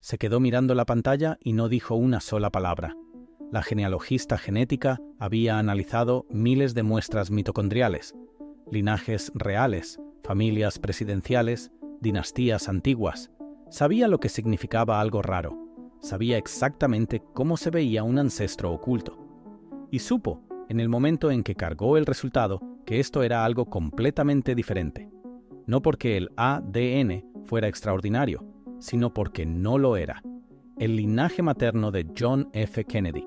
Se quedó mirando la pantalla y no dijo una sola palabra. La genealogista genética había analizado miles de muestras mitocondriales, linajes reales, familias presidenciales, dinastías antiguas. Sabía lo que significaba algo raro. Sabía exactamente cómo se veía un ancestro oculto. Y supo, en el momento en que cargó el resultado, que esto era algo completamente diferente. No porque el ADN fuera extraordinario, sino porque no lo era. El linaje materno de John F. Kennedy,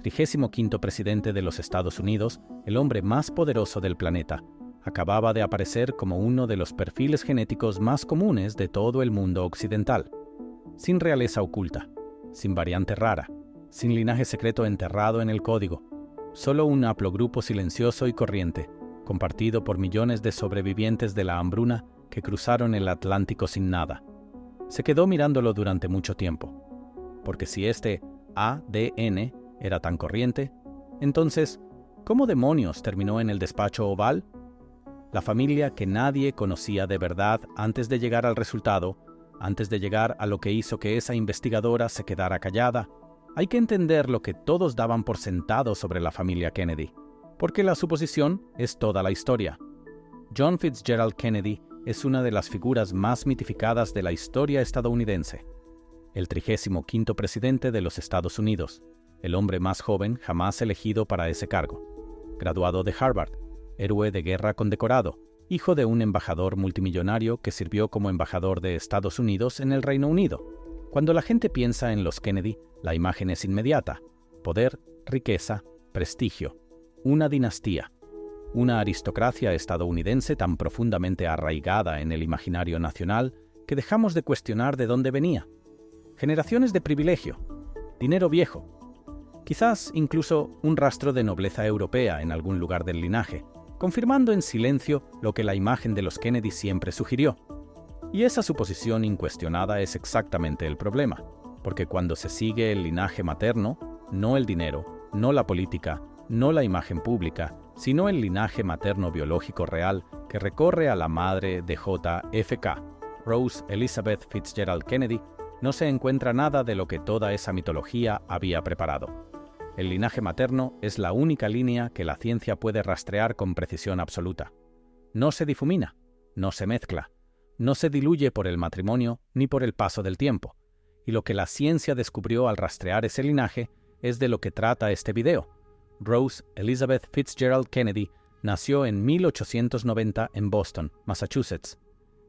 35º presidente de los Estados Unidos, el hombre más poderoso del planeta, acababa de aparecer como uno de los perfiles genéticos más comunes de todo el mundo occidental. Sin realeza oculta, sin variante rara, sin linaje secreto enterrado en el código, solo un haplogrupo silencioso y corriente, compartido por millones de sobrevivientes de la hambruna que cruzaron el Atlántico sin nada. Se quedó mirándolo durante mucho tiempo, porque si este ADN era tan corriente, entonces, ¿cómo demonios terminó en el despacho oval? La familia que nadie conocía de verdad antes de llegar al resultado, antes de llegar a lo que hizo que esa investigadora se quedara callada. Hay que entender lo que todos daban por sentado sobre la familia Kennedy, porque la suposición es toda la historia. John Fitzgerald Kennedy es una de las figuras más mitificadas de la historia estadounidense. El 35º presidente de los Estados Unidos, el hombre más joven jamás elegido para ese cargo. Graduado de Harvard, héroe de guerra condecorado, hijo de un embajador multimillonario que sirvió como embajador de Estados Unidos en el Reino Unido. Cuando la gente piensa en los Kennedy, la imagen es inmediata: poder, riqueza, prestigio, una dinastía, una aristocracia estadounidense tan profundamente arraigada en el imaginario nacional que dejamos de cuestionar de dónde venía. Generaciones de privilegio, dinero viejo, quizás incluso un rastro de nobleza europea en algún lugar del linaje, confirmando en silencio lo que la imagen de los Kennedy siempre sugirió. Y esa suposición incuestionada es exactamente el problema, porque cuando se sigue el linaje materno, no el dinero, no la política, no la imagen pública, sino el linaje materno biológico real que recorre a la madre de JFK, Rose Elizabeth Fitzgerald Kennedy, no se encuentra nada de lo que toda esa mitología había preparado. El linaje materno es la única línea que la ciencia puede rastrear con precisión absoluta. No se difumina, no se mezcla, no se diluye por el matrimonio ni por el paso del tiempo. Y lo que la ciencia descubrió al rastrear ese linaje es de lo que trata este video. Rose Elizabeth Fitzgerald Kennedy nació en 1890 en Boston, Massachusetts.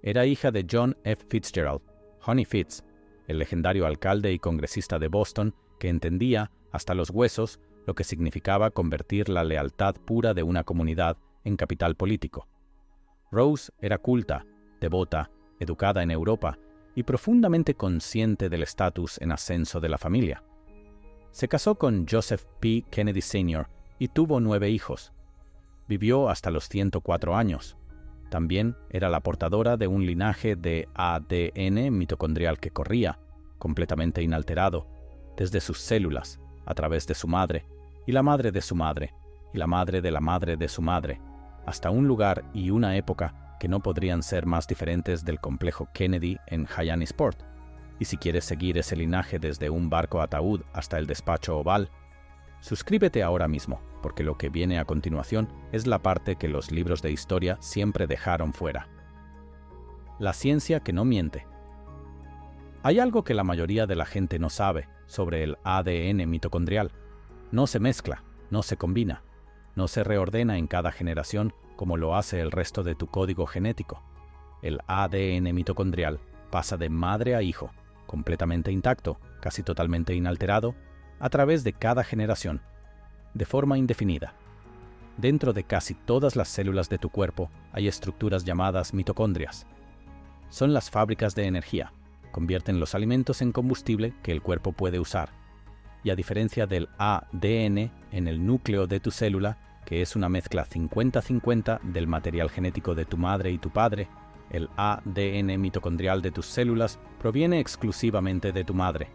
Era hija de John F. Fitzgerald, Honey Fitz, el legendario alcalde y congresista de Boston que entendía hasta los huesos lo que significaba convertir la lealtad pura de una comunidad en capital político. Rose era culta, devota, educada en Europa y profundamente consciente del estatus en ascenso de la familia. Se casó con Joseph P. Kennedy Sr. y tuvo 9 hijos. Vivió hasta los 104 años. También era la portadora de un linaje de ADN mitocondrial que corría, completamente inalterado, desde sus células, a través de su madre, y la madre de su madre, y la madre de la madre de su madre, hasta un lugar y una época que no podrían ser más diferentes del complejo Kennedy en Hyannisport. Y si quieres seguir ese linaje desde un barco ataúd hasta el despacho oval, suscríbete ahora mismo, porque lo que viene a continuación es la parte que los libros de historia siempre dejaron fuera. La ciencia que no miente. Hay algo que la mayoría de la gente no sabe sobre el ADN mitocondrial. No se mezcla, no se combina, no se reordena en cada generación como lo hace el resto de tu código genético. El ADN mitocondrial pasa de madre a hijo, completamente intacto, casi totalmente inalterado, a través de cada generación, de forma indefinida. Dentro de casi todas las células de tu cuerpo hay estructuras llamadas mitocondrias. Son las fábricas de energía. Convierten los alimentos en combustible que el cuerpo puede usar. Y a diferencia del ADN en el núcleo de tu célula, que es una mezcla 50-50 del material genético de tu madre y tu padre, el ADN mitocondrial de tus células proviene exclusivamente de tu madre.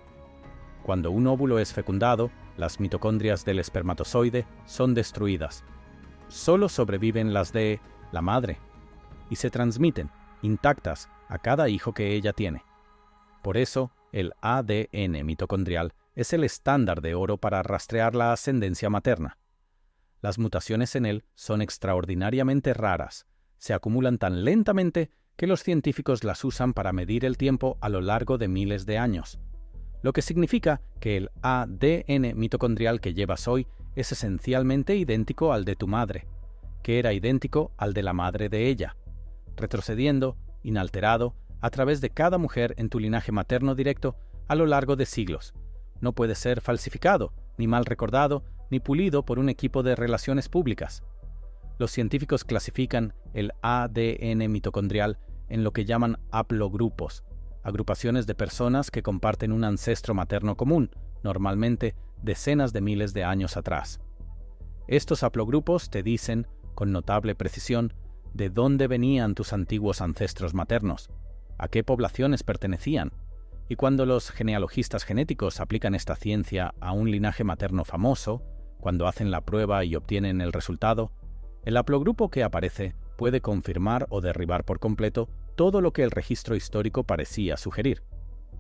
Cuando un óvulo es fecundado, las mitocondrias del espermatozoide son destruidas. Solo sobreviven las de la madre y se transmiten, intactas, a cada hijo que ella tiene. Por eso, El ADN mitocondrial es el estándar de oro para rastrear la ascendencia materna. Las mutaciones en él son extraordinariamente raras, se acumulan tan lentamente que los científicos las usan para medir el tiempo a lo largo de miles de años, lo que significa que el ADN mitocondrial que llevas hoy es esencialmente idéntico al de tu madre, que era idéntico al de la madre de ella, retrocediendo, inalterado, a través de cada mujer en tu linaje materno directo a lo largo de siglos. No puede ser falsificado, ni mal recordado, ni pulido por un equipo de relaciones públicas. Los científicos clasifican el ADN mitocondrial en lo que llaman haplogrupos, agrupaciones de personas que comparten un ancestro materno común, normalmente decenas de miles de años atrás. Estos haplogrupos te dicen, con notable precisión, de dónde venían tus antiguos ancestros maternos, a qué poblaciones pertenecían, y cuando los genealogistas genéticos aplican esta ciencia a un linaje materno famoso, cuando hacen la prueba y obtienen el resultado, el haplogrupo que aparece puede confirmar o derribar por completo todo lo que el registro histórico parecía sugerir.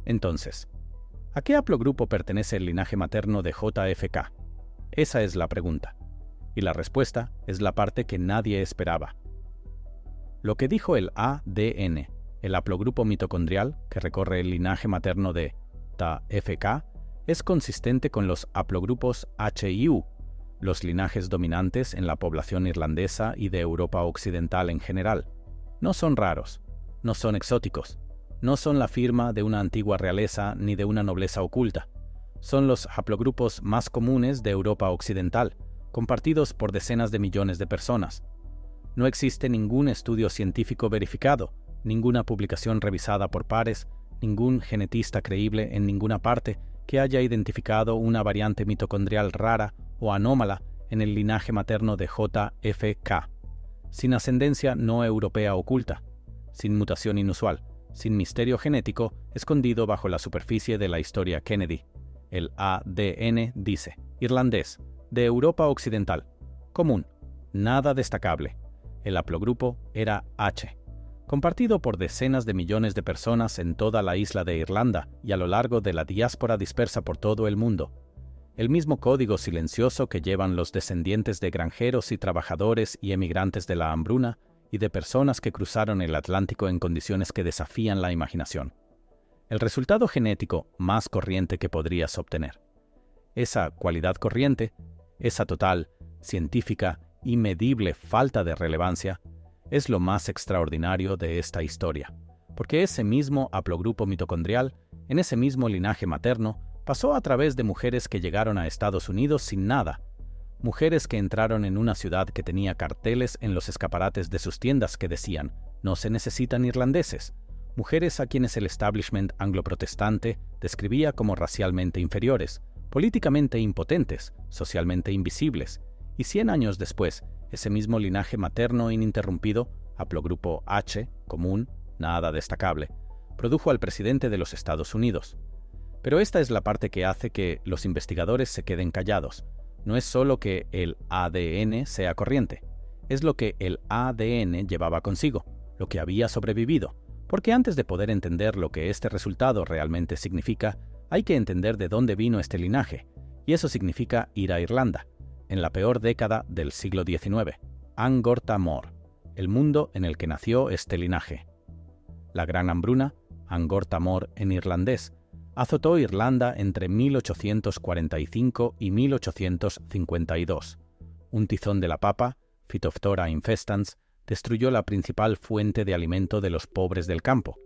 Entonces, ¿a qué haplogrupo pertenece el linaje materno de JFK? Esa es la pregunta. Y la respuesta es la parte que nadie esperaba. Lo que dijo el ADN, el haplogrupo mitocondrial que recorre el linaje materno de JFK, es consistente con los haplogrupos H y U, los linajes dominantes en la población irlandesa y de Europa occidental en general. No son raros, no son exóticos, no son la firma de una antigua realeza ni de una nobleza oculta. Son los haplogrupos más comunes de Europa occidental, compartidos por decenas de millones de personas. No existe ningún estudio científico verificado, ninguna publicación revisada por pares, ningún genetista creíble en ninguna parte que haya identificado una variante mitocondrial rara o anómala en el linaje materno de JFK, sin ascendencia no europea oculta, sin mutación inusual, sin misterio genético escondido bajo la superficie de la historia Kennedy. El ADN dice, irlandés, de Europa occidental, común, nada destacable. El haplogrupo era H, compartido por decenas de millones de personas en toda la isla de Irlanda y a lo largo de la diáspora dispersa por todo el mundo. El mismo código silencioso que llevan los descendientes de granjeros y trabajadores y emigrantes de la hambruna y de personas que cruzaron el Atlántico en condiciones que desafían la imaginación. El resultado genético más corriente que podrías obtener. Esa cualidad corriente, esa total, científica y medible falta de relevancia, es lo más extraordinario de esta historia, porque ese mismo haplogrupo mitocondrial, en ese mismo linaje materno, pasó a través de mujeres que llegaron a Estados Unidos sin nada, mujeres que entraron en una ciudad que tenía carteles en los escaparates de sus tiendas que decían, no se necesitan irlandeses, mujeres a quienes el establishment anglo-protestante describía como racialmente inferiores, políticamente impotentes, socialmente invisibles, y 100 años después, ese mismo linaje materno ininterrumpido, haplogrupo H, común, nada destacable, produjo al presidente de los Estados Unidos. Pero esta es la parte que hace que los investigadores se queden callados. No es solo que el ADN sea corriente, es lo que el ADN llevaba consigo, lo que había sobrevivido, porque antes de poder entender lo que este resultado realmente significa, hay que entender de dónde vino este linaje, y eso significa ir a Irlanda, en la peor década del siglo XIX, An Gorta Mór, el mundo en el que nació este linaje. La gran hambruna, An Gorta Mór en irlandés, azotó Irlanda entre 1845 y 1852. Un tizón de la papa, Phytophthora infestans, destruyó la principal fuente de alimento de los pobres del campo.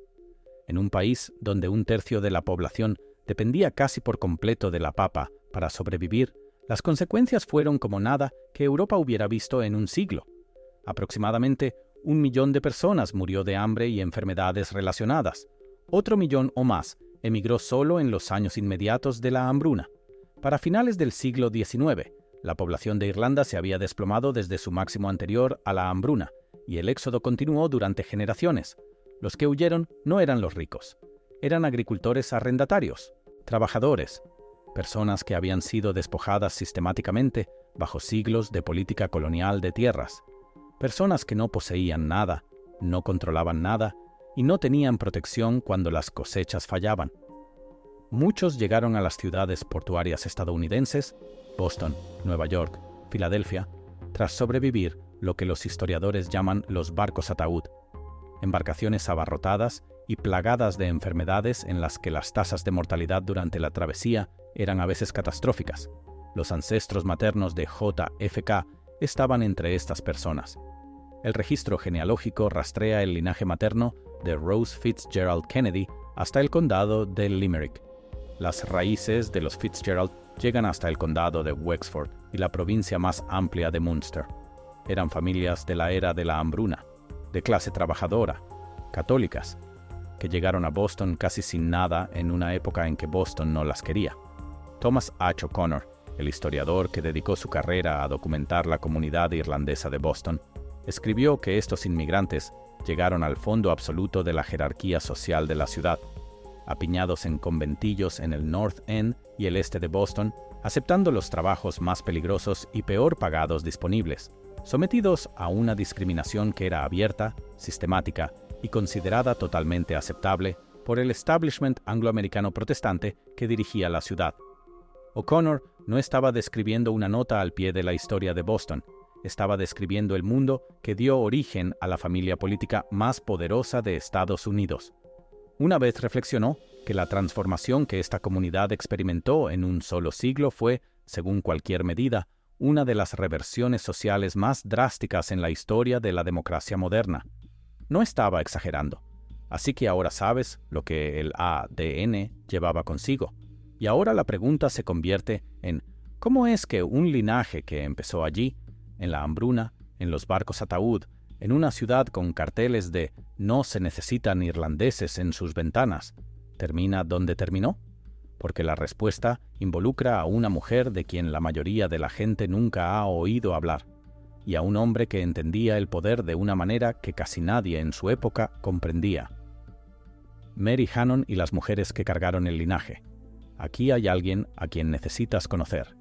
En un país donde un tercio de la población dependía casi por completo de la papa para sobrevivir, las consecuencias fueron como nada que Europa hubiera visto en un siglo. Aproximadamente 1 millón de personas murió de hambre y enfermedades relacionadas. Otro millón o más emigró solo en los años inmediatos de la hambruna. Para finales del siglo XIX, la población de Irlanda se había desplomado desde su máximo anterior a la hambruna, y el éxodo continuó durante generaciones. Los que huyeron no eran los ricos. Eran agricultores arrendatarios, trabajadores, personas que habían sido despojadas sistemáticamente bajo siglos de política colonial de tierras, personas que no poseían nada, no controlaban nada y no tenían protección cuando las cosechas fallaban. Muchos llegaron a las ciudades portuarias estadounidenses, Boston, Nueva York, Filadelfia, tras sobrevivir lo que los historiadores llaman los barcos ataúd, embarcaciones abarrotadas y plagadas de enfermedades en las que las tasas de mortalidad durante la travesía eran a veces catastróficas. Los ancestros maternos de JFK estaban entre estas personas. El registro genealógico rastrea el linaje materno de Rose Fitzgerald Kennedy hasta el condado de Limerick. Las raíces de los Fitzgerald llegan hasta el condado de Wexford y la provincia más amplia de Munster. Eran familias de la era de la hambruna, de clase trabajadora, católicas, que llegaron a Boston casi sin nada en una época en que Boston no las quería. Thomas H. O'Connor, el historiador que dedicó su carrera a documentar la comunidad irlandesa de Boston, escribió que estos inmigrantes llegaron al fondo absoluto de la jerarquía social de la ciudad, apiñados en conventillos en el North End y el este de Boston, aceptando los trabajos más peligrosos y peor pagados disponibles, sometidos a una discriminación que era abierta, sistemática y considerada totalmente aceptable por el establishment angloamericano protestante que dirigía la ciudad. O'Connor no estaba describiendo una nota al pie de la historia de Boston, estaba describiendo el mundo que dio origen a la familia política más poderosa de Estados Unidos. Una vez reflexionó que la transformación que esta comunidad experimentó en un solo siglo fue, según cualquier medida, una de las reversiones sociales más drásticas en la historia de la democracia moderna. No estaba exagerando, así que ahora sabes lo que el ADN llevaba consigo. Y ahora la pregunta se convierte en ¿cómo es que un linaje que empezó allí, en la hambruna, en los barcos ataúd, en una ciudad con carteles de «No se necesitan irlandeses» en sus ventanas, termina donde terminó? Porque la respuesta involucra a una mujer de quien la mayoría de la gente nunca ha oído hablar, y a un hombre que entendía el poder de una manera que casi nadie en su época comprendía. Mary Hannon y las mujeres que cargaron el linaje. Aquí hay alguien a quien necesitas conocer.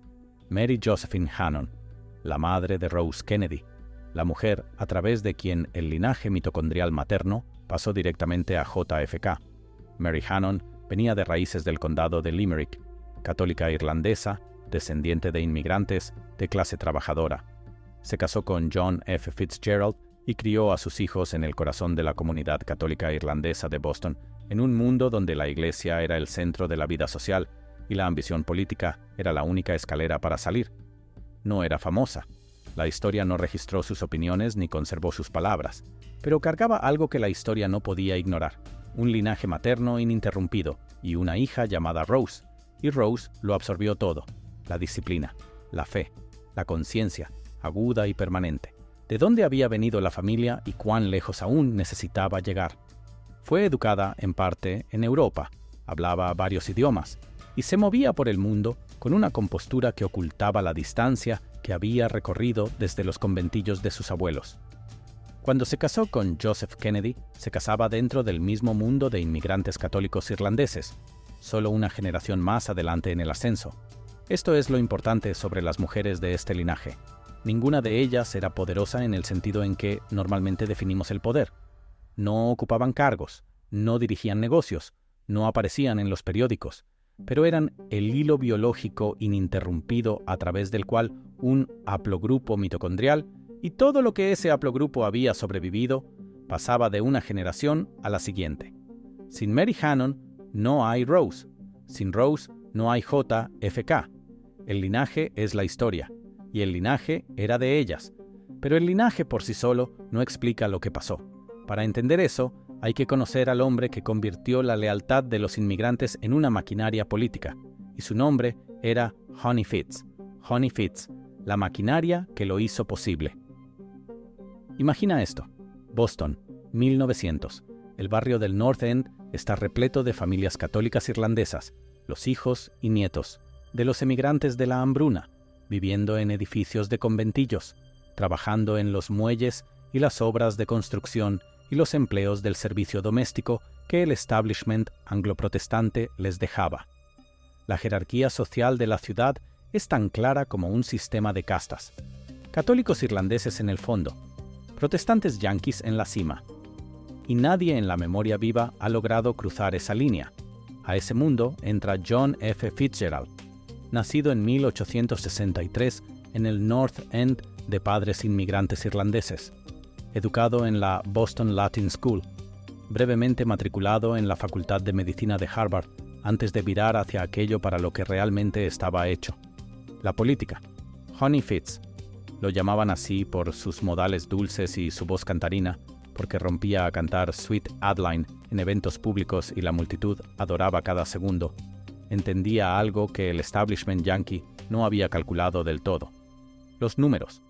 Mary Josephine Hannon, la madre de Rose Kennedy, la mujer a través de quien el linaje mitocondrial materno pasó directamente a JFK. Mary Hannon venía de raíces del condado de Limerick, católica irlandesa, descendiente de inmigrantes de clase trabajadora. Se casó con John F. Fitzgerald y crió a sus hijos en el corazón de la comunidad católica irlandesa de Boston, en un mundo donde la iglesia era el centro de la vida social y la ambición política era la única escalera para salir. No era famosa. La historia no registró sus opiniones ni conservó sus palabras, pero cargaba algo que la historia no podía ignorar: un linaje materno ininterrumpido y una hija llamada Rose, y Rose lo absorbió todo: la disciplina, la fe, la conciencia, aguda y permanente. ¿De dónde había venido la familia y cuán lejos aún necesitaba llegar? Fue educada en parte en Europa, hablaba varios idiomas y se movía por el mundo con una compostura que ocultaba la distancia que había recorrido desde los conventillos de sus abuelos. Cuando se casó con Joseph Kennedy, se casaba dentro del mismo mundo de inmigrantes católicos irlandeses, solo una generación más adelante en el ascenso. Esto es lo importante sobre las mujeres de este linaje. Ninguna de ellas era poderosa en el sentido en que normalmente definimos el poder. No ocupaban cargos, no dirigían negocios, no aparecían en los periódicos, pero eran el hilo biológico ininterrumpido a través del cual un haplogrupo mitocondrial y todo lo que ese haplogrupo había sobrevivido pasaba de una generación a la siguiente. Sin Mary Hannon no hay Rose, sin Rose no hay JFK. El linaje es la historia, y el linaje era de ellas, pero el linaje por sí solo no explica lo que pasó. Para entender eso, hay que conocer al hombre que convirtió la lealtad de los inmigrantes en una maquinaria política, y su nombre era Honey Fitz. Honey Fitz, la maquinaria que lo hizo posible. Imagina esto: Boston, 1900. El barrio del North End está repleto de familias católicas irlandesas, los hijos y nietos de los emigrantes de la hambruna, viviendo en edificios de conventillos, trabajando en los muelles y las obras de construcción y los empleos del servicio doméstico que el establishment anglo-protestante les dejaba. La jerarquía social de la ciudad es tan clara como un sistema de castas. Católicos irlandeses en el fondo, protestantes yanquis en la cima. Y nadie en la memoria viva ha logrado cruzar esa línea. A ese mundo entra John F. Fitzgerald, nacido en 1863 en el North End de padres inmigrantes irlandeses, educado en la Boston Latin School, brevemente matriculado en la Facultad de Medicina de Harvard antes de virar hacia aquello para lo que realmente estaba hecho: la política. Honey Fitz. Lo llamaban así por sus modales dulces y su voz cantarina, porque rompía a cantar Sweet Adeline en eventos públicos y la multitud adoraba cada segundo. Entendía algo que el establishment yankee no había calculado del todo: los números.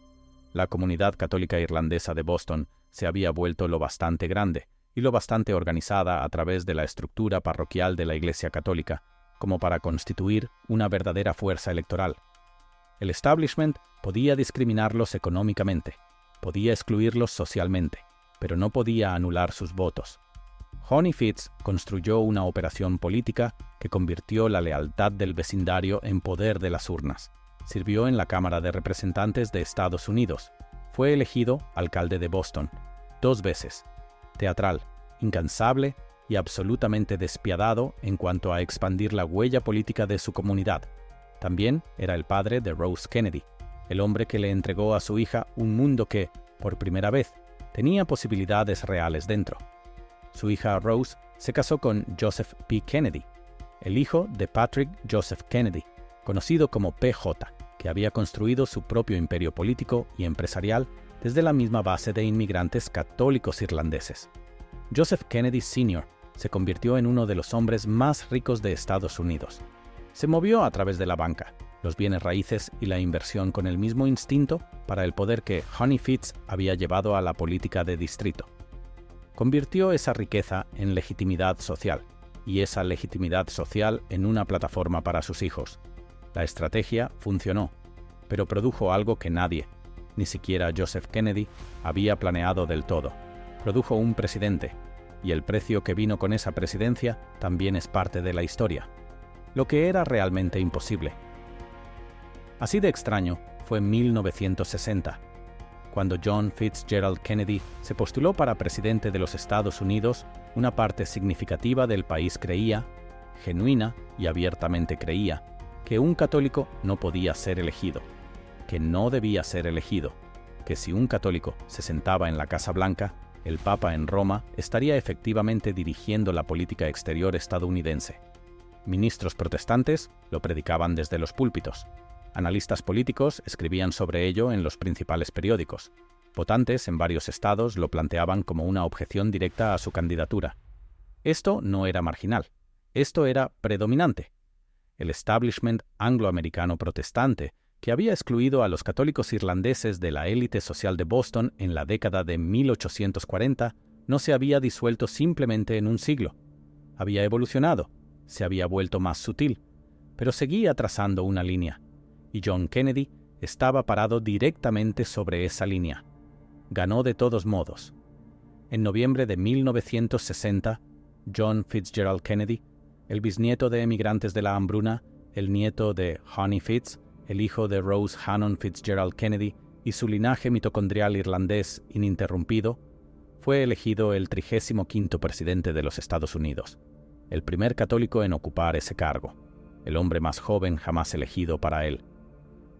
La comunidad católica irlandesa de Boston se había vuelto lo bastante grande y lo bastante organizada a través de la estructura parroquial de la Iglesia Católica como para constituir una verdadera fuerza electoral. El establishment podía discriminarlos económicamente, podía excluirlos socialmente, pero no podía anular sus votos. Honey Fitz construyó una operación política que convirtió la lealtad del vecindario en poder de las urnas. Sirvió en la Cámara de Representantes de Estados Unidos. Fue elegido alcalde de Boston 2 veces. Teatral, incansable y absolutamente despiadado en cuanto a expandir la huella política de su comunidad. También era el padre de Rose Kennedy, el hombre que le entregó a su hija un mundo que, por primera vez, tenía posibilidades reales dentro. Su hija Rose se casó con Joseph P. Kennedy, el hijo de Patrick Joseph Kennedy, conocido como PJ, que había construido su propio imperio político y empresarial desde la misma base de inmigrantes católicos irlandeses. Joseph Kennedy Sr. se convirtió en uno de los hombres más ricos de Estados Unidos. Se movió a través de la banca, los bienes raíces y la inversión con el mismo instinto para el poder que Honey Fitz había llevado a la política de distrito. Convirtió esa riqueza en legitimidad social, y esa legitimidad social en una plataforma para sus hijos. La estrategia funcionó, pero produjo algo que nadie, ni siquiera Joseph Kennedy, había planeado del todo. Produjo un presidente, y el precio que vino con esa presidencia también es parte de la historia. Lo que era realmente imposible. Así de extraño fue en 1960, cuando John Fitzgerald Kennedy se postuló para presidente de los Estados Unidos. Una parte significativa del país creía, genuina y abiertamente creía, que un católico no podía ser elegido, que no debía ser elegido, que si un católico se sentaba en la Casa Blanca, el Papa en Roma estaría efectivamente dirigiendo la política exterior estadounidense. Ministros protestantes lo predicaban desde los púlpitos. Analistas políticos escribían sobre ello en los principales periódicos. Votantes en varios estados lo planteaban como una objeción directa a su candidatura. Esto no era marginal, esto era predominante. El establishment angloamericano protestante, que había excluido a los católicos irlandeses de la élite social de Boston en la década de 1840, no se había disuelto simplemente en un siglo. Había evolucionado, se había vuelto más sutil, pero seguía trazando una línea, y John Kennedy estaba parado directamente sobre esa línea. Ganó de todos modos. En noviembre de 1960, John Fitzgerald Kennedy, el bisnieto de emigrantes de la hambruna, el nieto de Honey Fitz, el hijo de Rose Hannon Fitzgerald Kennedy y su linaje mitocondrial irlandés ininterrumpido, fue elegido el 35º presidente de los Estados Unidos, el primer católico en ocupar ese cargo, el hombre más joven jamás elegido para él.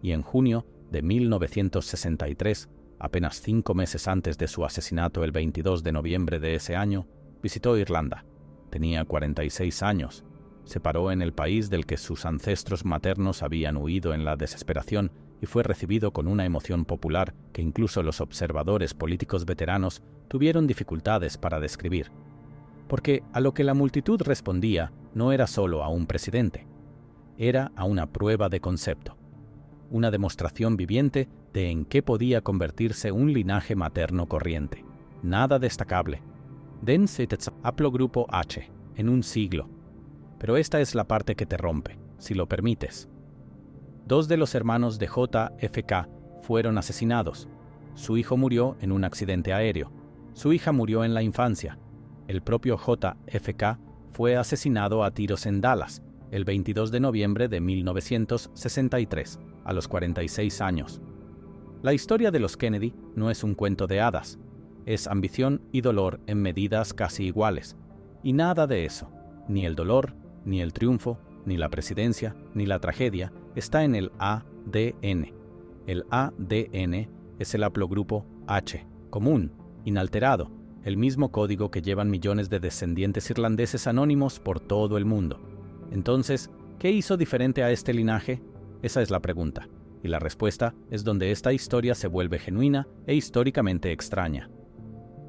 Y en junio de 1963, apenas 5 meses antes de su asesinato el 22 de noviembre de ese año, visitó Irlanda. Tenía 46 años. Se paró en el país del que sus ancestros maternos habían huido en la desesperación y fue recibido con una emoción popular que incluso los observadores políticos veteranos tuvieron dificultades para describir. Porque a lo que la multitud respondía no era solo a un presidente, era a una prueba de concepto, una demostración viviente de en qué podía convertirse un linaje materno corriente. Nada destacable. Den sitt haplogrupo H, en un siglo. Pero esta es la parte que te rompe, si lo permites. 2 de los hermanos de JFK fueron asesinados. Su hijo murió en un accidente aéreo. Su hija murió en la infancia. El propio JFK fue asesinado a tiros en Dallas, el 22 de noviembre de 1963, a los 46 años. La historia de los Kennedy no es un cuento de hadas. Es ambición y dolor en medidas casi iguales. Y nada de eso, ni el dolor Ni el triunfo, ni la presidencia, ni la tragedia está en el ADN. El ADN es el haplogrupo H, común, inalterado, el mismo código que llevan millones de descendientes irlandeses anónimos por todo el mundo. Entonces, ¿qué hizo diferente a este linaje? Esa es la pregunta, y la respuesta es donde esta historia se vuelve genuina e históricamente extraña.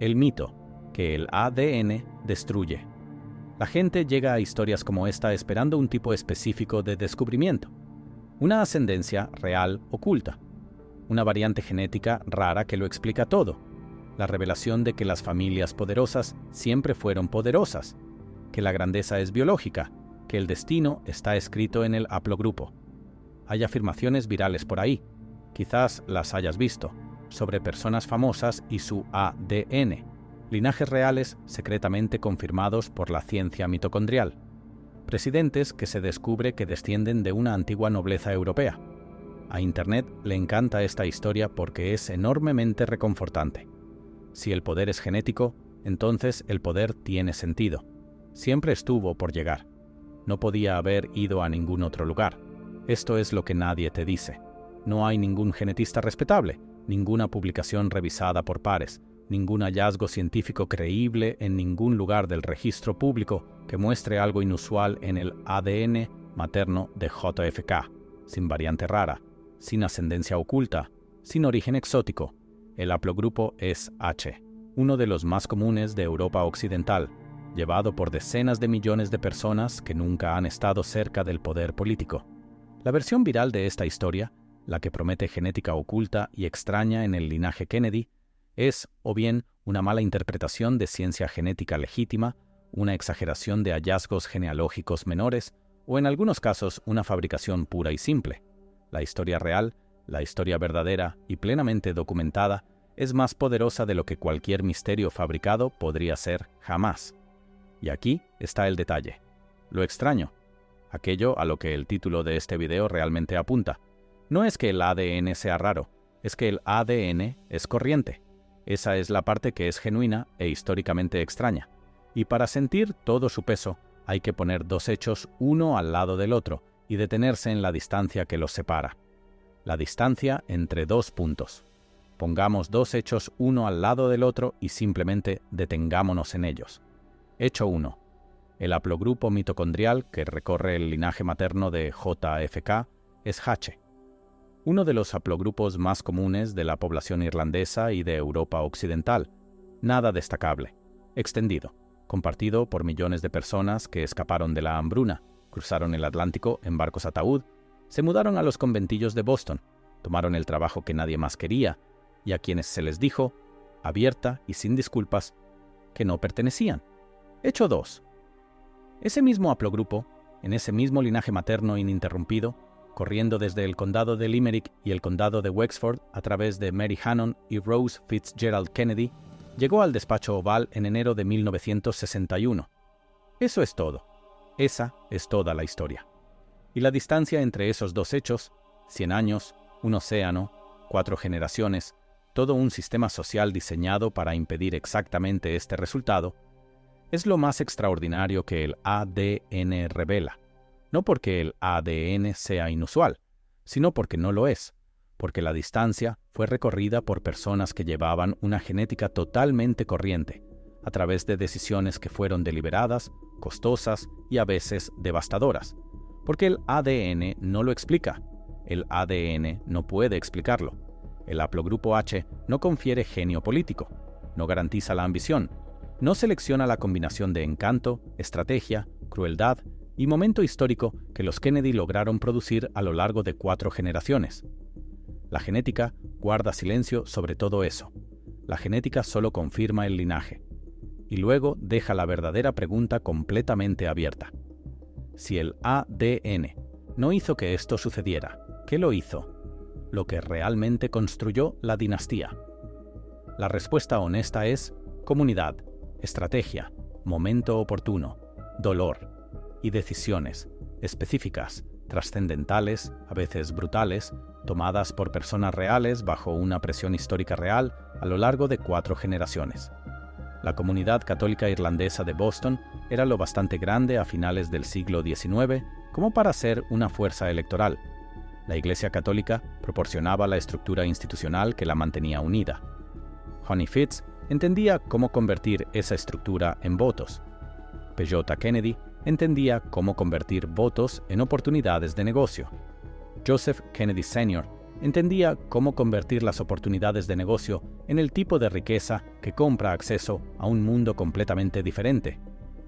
El mito, que el ADN destruye. La gente llega a historias como esta esperando un tipo específico de descubrimiento, una ascendencia real oculta, una variante genética rara que lo explica todo, la revelación de que las familias poderosas siempre fueron poderosas, que la grandeza es biológica, que el destino está escrito en el haplogrupo. Hay afirmaciones virales por ahí, quizás las hayas visto, sobre personas famosas y su ADN, linajes reales secretamente confirmados por la ciencia mitocondrial, presidentes que se descubre que descienden de una antigua nobleza europea. A Internet le encanta esta historia porque es enormemente reconfortante. Si el poder es genético, entonces el poder tiene sentido. Siempre estuvo por llegar. No podía haber ido a ningún otro lugar. Esto es lo que nadie te dice. No hay ningún genetista respetable, ninguna publicación revisada por pares, ningún hallazgo científico creíble en ningún lugar del registro público que muestre algo inusual en el ADN materno de JFK, sin variante rara, sin ascendencia oculta, sin origen exótico. El haplogrupo es H, uno de los más comunes de Europa Occidental, llevado por decenas de millones de personas que nunca han estado cerca del poder político. La versión viral de esta historia, la que promete genética oculta y extraña en el linaje Kennedy, es o bien una mala interpretación de ciencia genética legítima, una exageración de hallazgos genealógicos menores, o en algunos casos una fabricación pura y simple. La historia real, la historia verdadera y plenamente documentada, es más poderosa de lo que cualquier misterio fabricado podría ser jamás. Y aquí está el detalle. Lo extraño, aquello a lo que el título de este video realmente apunta, no es que el ADN sea raro, es que el ADN es corriente. Esa es la parte que es genuina e históricamente extraña. Y para sentir todo su peso, hay que poner dos hechos uno al lado del otro y detenerse en la distancia que los separa. La distancia entre dos puntos. Pongamos dos hechos uno al lado del otro y simplemente detengámonos en ellos. Hecho 1. El haplogrupo mitocondrial que recorre el linaje materno de JFK es H, uno de los haplogrupos más comunes de la población irlandesa y de Europa Occidental. Nada destacable, extendido, compartido por millones de personas que escaparon de la hambruna, cruzaron el Atlántico en barcos ataúd, se mudaron a los conventillos de Boston, tomaron el trabajo que nadie más quería y a quienes se les dijo, abierta y sin disculpas, que no pertenecían. Hecho 2. Ese mismo haplogrupo, en ese mismo linaje materno ininterrumpido, corriendo desde el condado de Limerick y el condado de Wexford a través de Mary Hannon y Rose Fitzgerald Kennedy, llegó al despacho oval en enero de 1961. Eso es todo. Esa es toda la historia. Y la distancia entre esos dos hechos, 100 años, un océano, 4 generaciones, todo un sistema social diseñado para impedir exactamente este resultado, es lo más extraordinario que el ADN revela. No porque el ADN sea inusual, sino porque no lo es, porque la distancia fue recorrida por personas que llevaban una genética totalmente corriente, a través de decisiones que fueron deliberadas, costosas y a veces devastadoras, porque el ADN no lo explica, el ADN no puede explicarlo. El haplogrupo H no confiere genio político, no garantiza la ambición, no selecciona la combinación de encanto, estrategia, crueldad y momento histórico que los Kennedy lograron producir a lo largo de 4 generaciones. La genética guarda silencio sobre todo eso. La genética solo confirma el linaje. Y luego deja la verdadera pregunta completamente abierta. Si el ADN no hizo que esto sucediera, ¿qué lo hizo? Lo que realmente construyó la dinastía. La respuesta honesta es comunidad, estrategia, momento oportuno, dolor y decisiones específicas, trascendentales, a veces brutales, tomadas por personas reales bajo una presión histórica real a lo largo de 4 generaciones. La comunidad católica irlandesa de Boston era lo bastante grande a finales del siglo XIX como para ser una fuerza electoral. La Iglesia Católica proporcionaba la estructura institucional que la mantenía unida. Honey Fitz entendía cómo convertir esa estructura en votos. P.J. Kennedy entendía cómo convertir votos en oportunidades de negocio. Joseph Kennedy Sr. entendía cómo convertir las oportunidades de negocio en el tipo de riqueza que compra acceso a un mundo completamente diferente.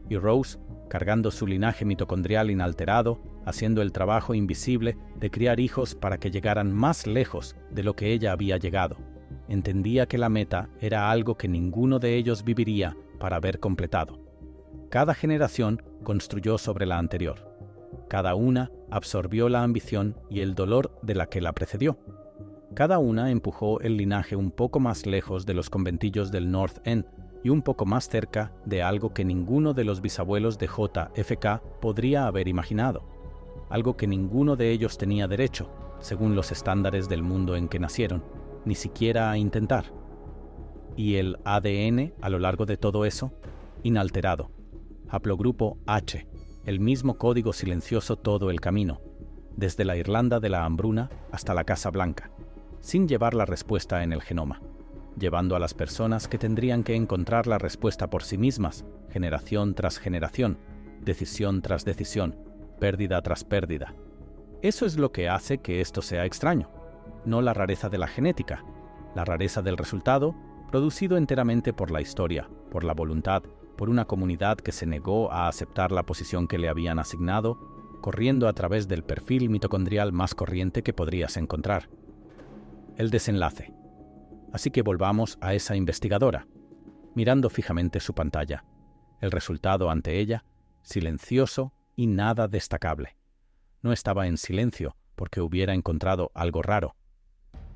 Y Rose, cargando su linaje mitocondrial inalterado, haciendo el trabajo invisible de criar hijos para que llegaran más lejos de lo que ella había llegado, entendía que la meta era algo que ninguno de ellos viviría para haber completado. Cada generación construyó sobre la anterior. Cada una absorbió la ambición y el dolor de la que la precedió. Cada una empujó el linaje un poco más lejos de los conventillos del North End y un poco más cerca de algo que ninguno de los bisabuelos de JFK podría haber imaginado. Algo que ninguno de ellos tenía derecho, según los estándares del mundo en que nacieron, ni siquiera a intentar. Y el ADN, a lo largo de todo eso, inalterado. Haplogrupo H, el mismo código silencioso todo el camino, desde la Irlanda de la hambruna hasta la Casa Blanca, sin llevar la respuesta en el genoma, llevando a las personas que tendrían que encontrar la respuesta por sí mismas, generación tras generación, decisión tras decisión, pérdida tras pérdida. Eso es lo que hace que esto sea extraño, no la rareza de la genética, la rareza del resultado, producido enteramente por la historia, por la voluntad, por una comunidad que se negó a aceptar la posición que le habían asignado, corriendo a través del perfil mitocondrial más corriente que podrías encontrar. El desenlace. Así que volvamos a esa investigadora, mirando fijamente su pantalla. El resultado ante ella, silencioso y nada destacable. No estaba en silencio porque hubiera encontrado algo raro.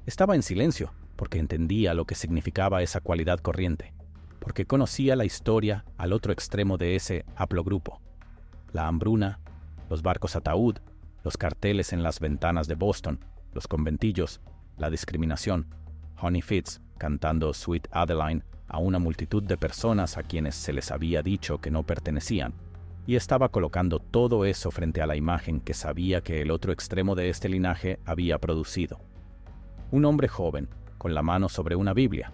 Estaba en silencio porque entendía lo que significaba esa cualidad corriente, porque conocía la historia al otro extremo de ese haplogrupo. La hambruna, los barcos ataúd, los carteles en las ventanas de Boston, los conventillos, la discriminación, Honey Fitz cantando Sweet Adeline a una multitud de personas a quienes se les había dicho que no pertenecían, y estaba colocando todo eso frente a la imagen que sabía que el otro extremo de este linaje había producido. Un hombre joven, con la mano sobre una Biblia,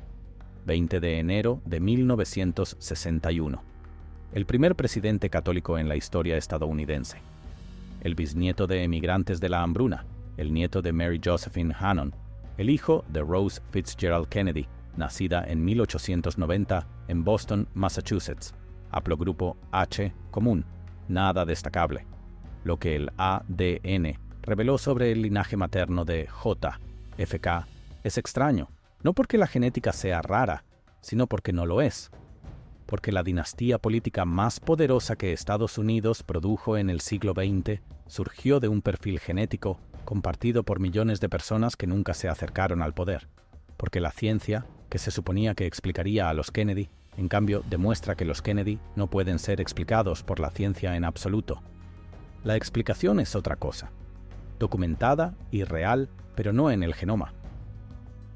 20 de enero de 1961. El primer presidente católico en la historia estadounidense. El bisnieto de emigrantes de la hambruna, el nieto de Mary Josephine Hannon, el hijo de Rose Fitzgerald Kennedy, nacida en 1890 en Boston, Massachusetts. Haplogrupo H común, nada destacable. Lo que el ADN reveló sobre el linaje materno de JFK es extraño. No porque la genética sea rara, sino porque no lo es. Porque la dinastía política más poderosa que Estados Unidos produjo en el siglo XX surgió de un perfil genético compartido por millones de personas que nunca se acercaron al poder. Porque la ciencia, que se suponía que explicaría a los Kennedy, en cambio demuestra que los Kennedy no pueden ser explicados por la ciencia en absoluto. La explicación es otra cosa, documentada y real, pero no en el genoma.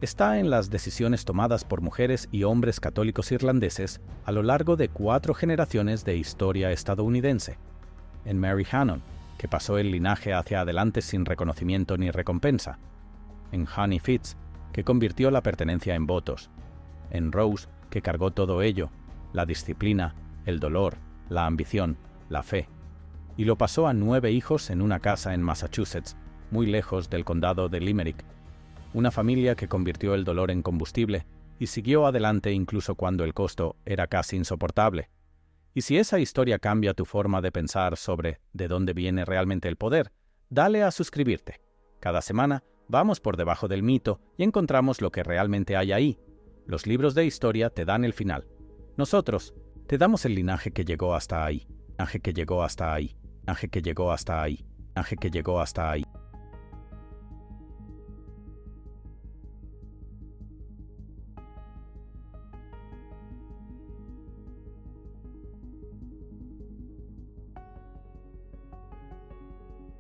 Está en las decisiones tomadas por mujeres y hombres católicos irlandeses a lo largo de 4 generaciones de historia estadounidense. En Mary Hannon, que pasó el linaje hacia adelante sin reconocimiento ni recompensa. En Honey Fitz, que convirtió la pertenencia en votos. En Rose, que cargó todo ello, la disciplina, el dolor, la ambición, la fe. Y lo pasó a 9 hijos en una casa en Massachusetts, muy lejos del condado de Limerick. Una familia que convirtió el dolor en combustible y siguió adelante incluso cuando el costo era casi insoportable. Y si esa historia cambia tu forma de pensar sobre de dónde viene realmente el poder, dale a suscribirte. Cada semana vamos por debajo del mito y encontramos lo que realmente hay ahí. Los libros de historia te dan el final. Nosotros te damos el linaje que llegó hasta ahí. Linaje que llegó hasta ahí. Linaje que llegó hasta ahí. Linaje que llegó hasta ahí.